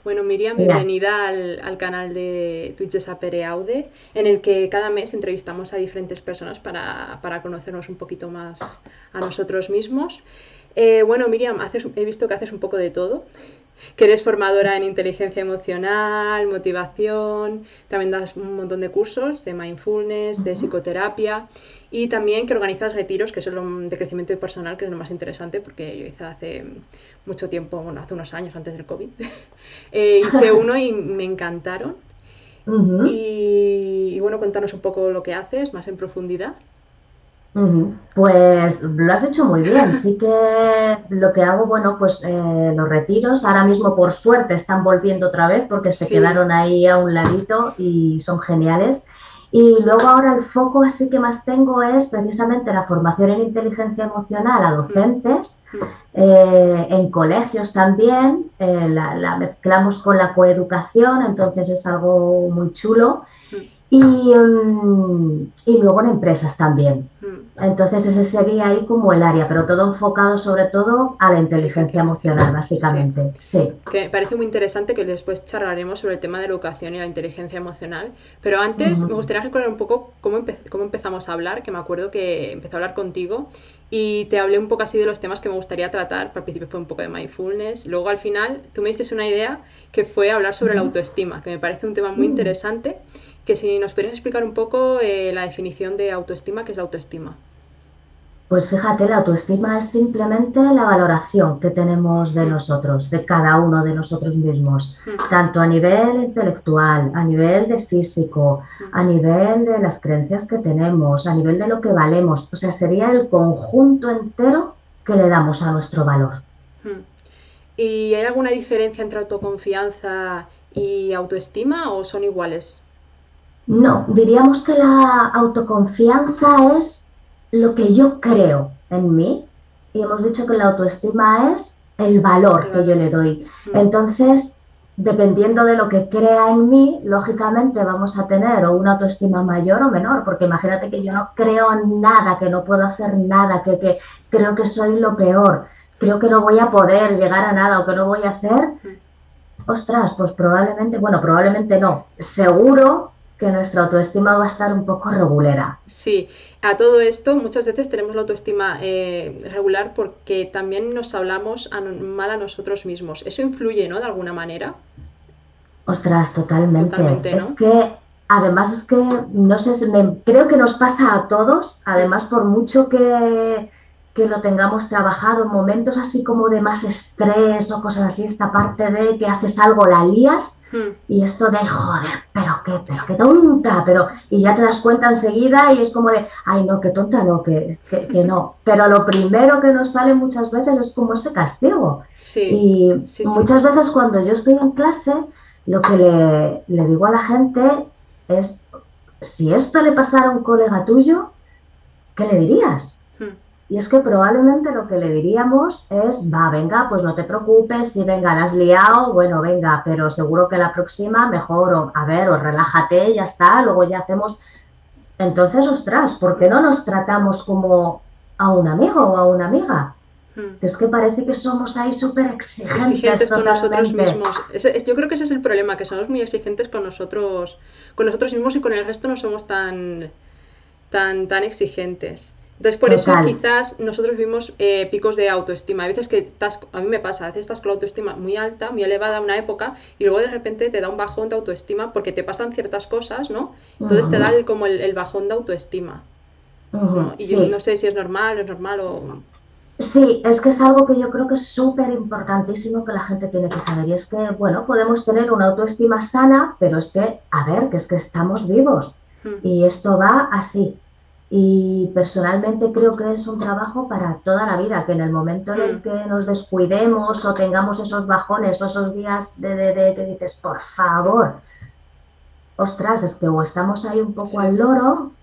Bueno, Miriam, Mira, bienvenida al canal de Twitch de Sapere Aude, en el que cada mes entrevistamos a diferentes personas para conocernos un poquito más a nosotros mismos. Bueno, Miriam, he visto que haces un poco de todo, que eres formadora en inteligencia emocional, motivación, también das un montón de cursos de mindfulness, de ujú. psicoterapia y también que organizas retiros, que es lo de crecimiento personal, que es lo más interesante, porque yo hice hace mucho tiempo, bueno, hace unos años antes del COVID, hice uno y me encantaron. Ujú, Y bueno, contanos un poco lo que haces, más en profundidad. ujú. Pues lo has hecho muy bien. Sí que lo que hago, bueno, pues los retiros ahora mismo por suerte están volviendo otra vez porque se Sí. quedaron ahí a un ladito y son geniales. Y luego ahora el foco así que más tengo es precisamente la formación en inteligencia emocional a Mm, docentes, mm, en colegios también, la mezclamos con la coeducación, entonces es algo muy chulo. mm, Y luego en empresas también. mm. Entonces ese sería ahí como el área, pero todo enfocado sobre todo a la Inteligencia inteligencia emocional, emocional, sí. básicamente. Sí. Que me parece muy interesante que después charlaremos sobre el tema de la educación y la inteligencia emocional. Pero antes me Ujú. gustaría recordar un poco cómo empezamos a hablar, que me acuerdo que empecé a hablar contigo y te hablé un poco así de los temas que me gustaría tratar. Al principio fue un poco de mindfulness, luego al final tú me diste una idea que fue hablar sobre la Ujú. autoestima, que me parece un tema muy Mm. interesante, que si nos podrías explicar un poco la definición de autoestima, ¿qué es la autoestima? Pues fíjate, la autoestima es simplemente la valoración que tenemos de Mm, nosotros, de cada uno de nosotros mismos, mm, tanto a nivel intelectual, a nivel de físico, mm, a nivel de las creencias que tenemos, a nivel de lo que valemos. O sea, sería el conjunto entero que le damos a nuestro valor. mm. ¿Y hay alguna diferencia entre autoconfianza y autoestima o son iguales? No, diríamos que la autoconfianza es lo que yo creo en mí y hemos dicho que la autoestima es el El valor que yo valor. le doy. Mm, Entonces, dependiendo de lo que crea en mí, lógicamente vamos a tener o una autoestima mayor o menor, porque imagínate que yo no creo en nada, que no puedo hacer nada, que creo que soy lo peor, creo que no voy a poder llegar a nada o que no voy a hacer. mm. Ostras, pues probablemente, bueno, probablemente no, seguro que nuestra autoestima va a estar un poco regulera. Sí, a todo esto muchas veces tenemos la autoestima regular porque también nos hablamos mal a nosotros mismos. Eso influye, ¿no? De alguna manera. Ostras, totalmente. Totalmente, Es ¿no? que, además, es que, no sé, creo que nos pasa a todos, Mm, además, por mucho que lo tengamos trabajado, en momentos así como de más estrés o cosas así, esta parte de que haces algo, la lías, mm. y esto de, joder, pero qué tonta, y ya te das cuenta enseguida y es como de, ay, no, qué tonta, no, que no. Pero lo primero que nos sale muchas veces es como ese castigo. Sí, Y sí, sí. muchas veces cuando yo estoy en clase, lo que le digo a la gente es, si esto le pasara a un colega tuyo, ¿qué le dirías? Mm, Y es que probablemente lo que le diríamos es, va, venga, pues no te preocupes, si venga, la has liado, bueno, venga, pero seguro que la próxima mejor, o a ver, o relájate, ya está, luego ya hacemos. Entonces, ostras, ¿por qué mm, no nos tratamos como a un amigo o a una amiga? mm. Que es que parece que somos ahí súper exigentes Exigentes con nosotros totalmente. mismos. Yo creo que ese es el problema, que somos muy exigentes con nosotros mismos y con el resto no somos tan exigentes. Entonces, por eso Total. quizás nosotros vimos picos de autoestima. Hay veces que a mí me pasa, a veces estás con la autoestima muy alta, muy elevada una época, y luego de repente te da un bajón de autoestima porque te pasan ciertas cosas, ¿no? Entonces te da Ujú, como el bajón de autoestima, ¿no? ujú, Y yo no sí, sé si es normal, no es normal o... sí, es que es algo que yo creo que es súper importantísimo que la gente tiene que saber. Y es que, bueno, podemos tener una autoestima sana, pero es que, a ver, que es que estamos vivos Mm, y esto va así. Y personalmente creo que es un trabajo para toda la vida, que en el momento en mm, el que nos descuidemos o tengamos esos bajones o esos días de que dices, por mm, favor, ostras, es que o estamos ahí un poco al sí. loro,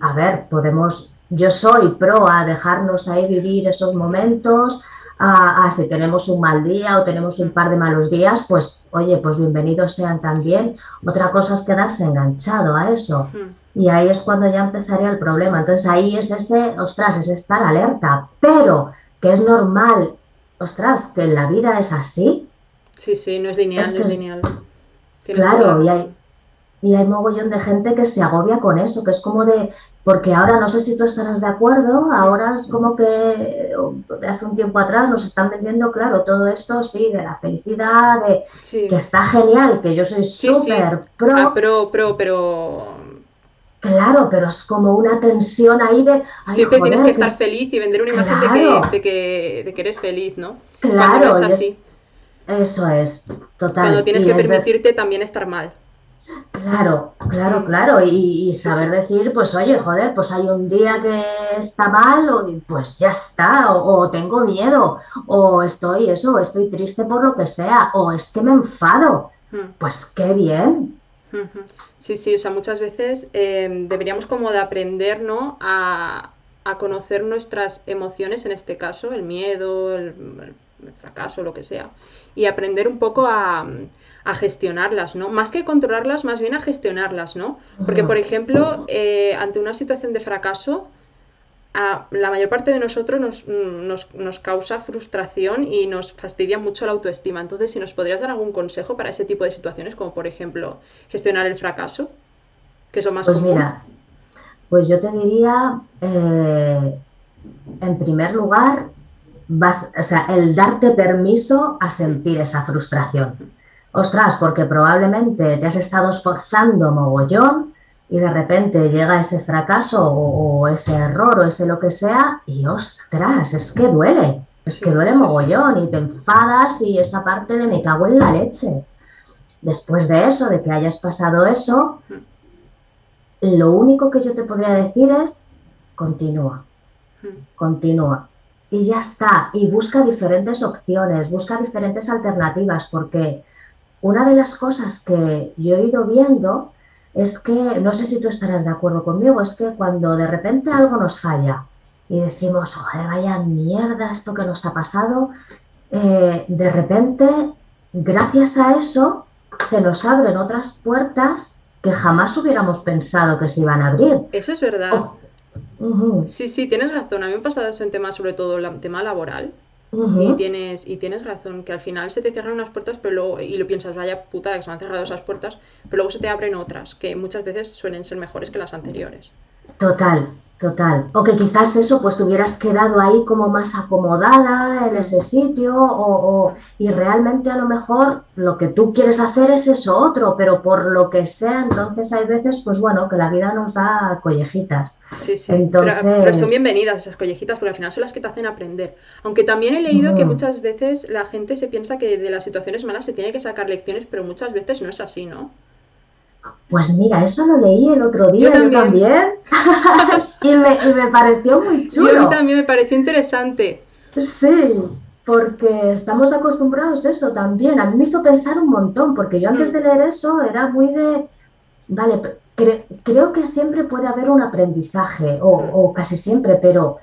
a ver, podemos, yo soy pro a dejarnos ahí vivir esos Mm, momentos, a si tenemos un mal día o tenemos un mm, par de malos días, pues oye, pues bienvenidos sean sí. también. Otra cosa es quedarse enganchado a eso. Mm, Y ahí es cuando ya empezaría el problema. Entonces ahí es ese, ostras, es estar alerta, pero que es normal, ostras, que en la vida es así, Sí, sí, no es lineal, Es no que, es lineal. Tienes toda la claro, razón. y hay mogollón de gente que se agobia con eso, que es como de, porque ahora no sé si tú estarás de acuerdo, Mm, ahora es como que de hace un tiempo atrás nos están vendiendo, claro, todo esto, sí, de la felicidad, de que sí, está genial, que yo soy sí, sí. súper pro, Pero claro, pero es como una tensión ahí de, ay, siempre tienes que joder, que estar es, feliz y vender una imagen claro, de que eres feliz, ¿no? Cuando no es claro, y así. es, eso es, Cuando total, tienes y que es decir, permitirte también estar mal. claro, claro, Mm, claro. Y sí, saber sí. decir, pues oye, joder, pues hay un día que está mal, y pues ya está, o tengo miedo, o estoy eso, o estoy triste por lo que sea, o es que me enfado. Mm. Pues qué bien. Ujú. Sí, sí, o sea, muchas veces deberíamos como de aprender, ¿no? A conocer nuestras emociones, en este caso, el miedo, el fracaso, lo que sea, y aprender un poco a gestionarlas, ¿no? Más que controlarlas, más bien a gestionarlas, ¿no? Porque, por Ujú. ejemplo, ante una situación de fracaso, a la mayor parte de nosotros nos causa frustración y nos fastidia mucho la autoestima. Entonces, si nos podrías dar algún consejo para ese tipo de situaciones, como por ejemplo gestionar el fracaso, que es lo más Pues común. mira, pues yo te diría, en primer lugar, o sea, el darte permiso a Mm, sentir esa frustración. Ostras, porque probablemente te has estado esforzando mogollón y de repente llega ese fracaso o ese error o ese lo que sea y ostras, es que sí, duele sí, sí. mogollón y te enfadas y esa parte de me cago en la leche. Después de eso, de que hayas pasado eso, Mm, lo único que yo te podría decir es continúa, mm, continúa. Y ya está. Y busca diferentes opciones, busca diferentes alternativas, porque una de las cosas que yo he ido viendo es que, no sé si tú estarás de acuerdo conmigo, es que cuando de repente algo nos falla y decimos, joder, vaya mierda esto que nos ha pasado, de repente, gracias a eso, se nos abren otras puertas que jamás hubiéramos pensado que se iban a abrir. eso es verdad. Oh, ujú, Sí, sí, tienes razón. A mí me ha pasado eso en temas, sobre todo el tema laboral. ujú. Y tienes razón, que al final se te cierran unas puertas, pero luego, y lo piensas, vaya puta que se me han cerrado esas puertas, pero luego se te abren otras, que muchas veces suelen ser mejores que las anteriores. Total, total. O que quizás eso, pues te hubieras quedado ahí como más acomodada en Mm, ese sitio, mm. y realmente a lo mejor lo que tú quieres hacer es eso otro, pero por lo que sea, entonces hay veces, pues bueno, que la vida nos da collejitas. Sí, sí, pero son Entonces, bienvenidas esas collejitas porque al final son las que te hacen aprender. Aunque también he leído que ujú. muchas veces la gente se piensa que de las situaciones malas se tiene que sacar lecciones, pero muchas veces no es así, ¿no? Pues mira, eso lo leí el otro Yo día, yo también. también, y me pareció muy Y a mí chulo. también me pareció interesante. Sí, porque estamos acostumbrados a eso también. A mí me hizo pensar un montón, porque yo antes Hmm, de leer eso era muy de, vale, creo que siempre puede haber un aprendizaje, hmm. o casi siempre, pero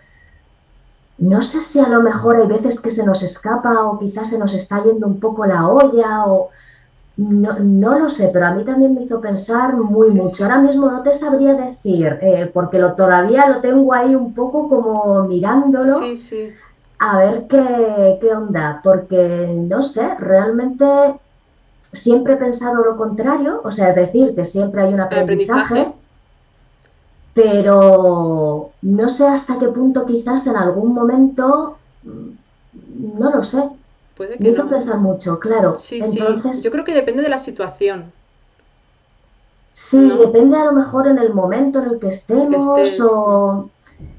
no sé si a lo mejor hay veces que se nos escapa o quizás se nos está yendo un poco la olla o no, no lo sé, pero a mí también me hizo pensar muy Sí, mucho. sí. Ahora mismo no te sabría decir, porque todavía lo tengo ahí un poco como Sí, mirándolo sí. a ver qué onda, porque no sé, realmente siempre he pensado lo contrario, o sea, es decir, que siempre hay un El aprendizaje aprendizaje, pero no sé hasta qué punto quizás en algún momento, no lo sé, puede me que hizo no, ¿eh? pensar mucho, claro. Sí, sí. Yo Entonces, creo que depende de la situación, sí, ¿no? depende a lo mejor en el momento en el que En el que estemos estés. o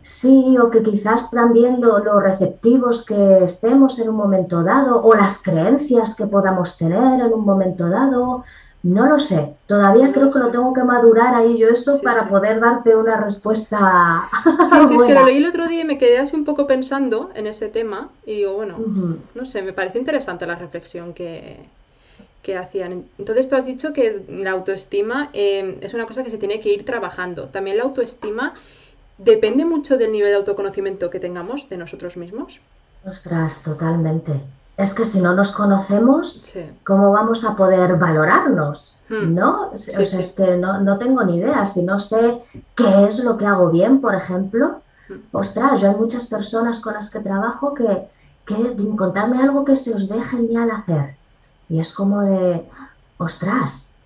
sí, o que quizás también lo receptivos que estemos en un momento dado o las creencias que podamos tener en un momento dado. No lo sé, todavía No creo lo que lo sé. tengo que madurar ahí yo eso Sí, para sí. poder darte una respuesta Sí, sí, es que lo buena. leí el otro día y me quedé así un poco pensando en ese tema y digo, bueno, Ujú. no sé, me parece interesante la reflexión que hacían. Entonces tú has dicho que la autoestima es una cosa que se tiene que ir trabajando. También la autoestima depende mucho del nivel de autoconocimiento que tengamos de nosotros mismos. Ostras, totalmente. Es que si no nos conocemos, Sí. ¿cómo vamos a poder valorarnos? Hmm. ¿No? O Sí, sea, sí. es que no tengo ni idea. Si no sé qué es lo que hago bien, por ejemplo, Hmm. ostras, yo hay muchas personas con las que trabajo que contarme algo que se os dé genial hacer. Y es como de, ostras,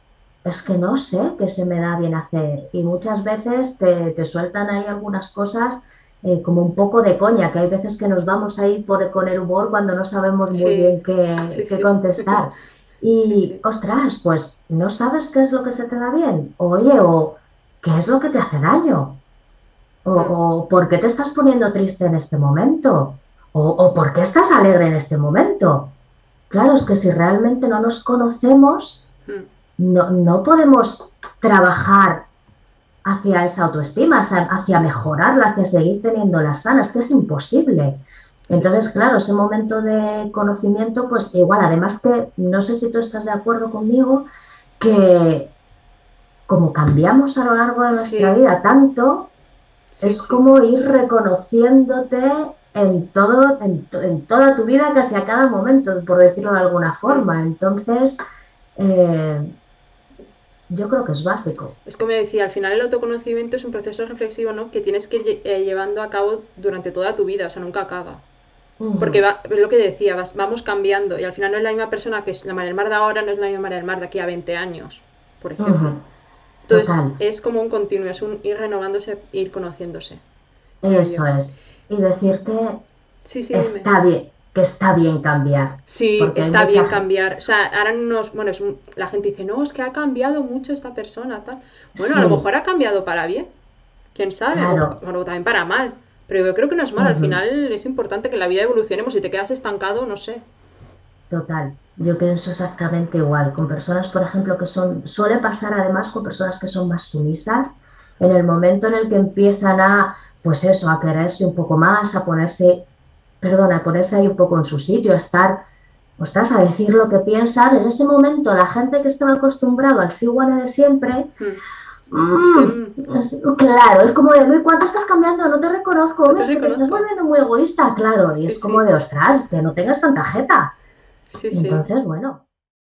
es que no sé qué se me da bien hacer. Y muchas veces te sueltan ahí algunas cosas como un poco de coña, que hay veces que nos vamos ahí con el humor cuando no sabemos muy Sí, bien qué sí. contestar. Sí, Y, sí. ostras, pues no sabes qué es lo que se te da bien. Oye, o qué es lo que te hace daño. Mm, O por qué te estás poniendo triste en este momento. O por qué estás alegre en este momento. Claro, es que si realmente no nos conocemos, mm. no podemos trabajar hacia esa autoestima, hacia mejorarla, hacia seguir teniéndola sana, es que es imposible. Sí, Entonces, sí. claro, ese momento de conocimiento, pues igual, además que no sé si tú estás de acuerdo conmigo, que como cambiamos a lo largo de nuestra Sí, vida tanto, sí, es sí. como ir reconociéndote en todo, en toda tu vida, casi a cada momento, por decirlo de alguna Mm. forma. Entonces, eh, yo creo que es básico. Es como decía, al final el autoconocimiento es un proceso reflexivo, ¿no? Que tienes que ir llevando a cabo durante toda tu vida, o sea, nunca acaba. Porque Ujú, es lo que decía, vamos cambiando y al final no es la misma persona que es la María del Mar de ahora, no es la misma María del Mar de aquí a 20 años, por ujú, ejemplo. Entonces total. es como un continuo, es un ir renovándose, ir conociéndose, creo yo. Eso es. Y decir Sí, sí, dime. que está bien cambiar, Sí, porque hay está bien mucha gente. cambiar. O sea, ahora nos, bueno, la gente dice, no, es que ha cambiado mucho esta persona, tal. Bueno, a lo Sí, mejor ha cambiado para bien, quién sabe, o claro. bueno, también para mal. Pero yo creo que no es mal, al Ujú, final es importante que en la vida evolucionemos. Si te quedas estancado, no sé. total. Yo pienso exactamente igual. Con personas, por ejemplo, suele pasar además con personas que son más sumisas, en el momento en el que empiezan pues eso, a quererse un poco más, a ponerse ahí un poco en su sitio, a estar, ostras, a decir lo que piensan. En ese momento, la gente que estaba acostumbrado al sí bueno de siempre. Hmm. Dice, Claro, es como de, "Uy, ¿cuánto estás cambiando? No te reconozco, no hombre, te es que te estás reconozco. volviendo muy egoísta", claro, y Sí, es como sí, de, ostras, que no tengas tanta jeta. sí, sí. Entonces, bueno.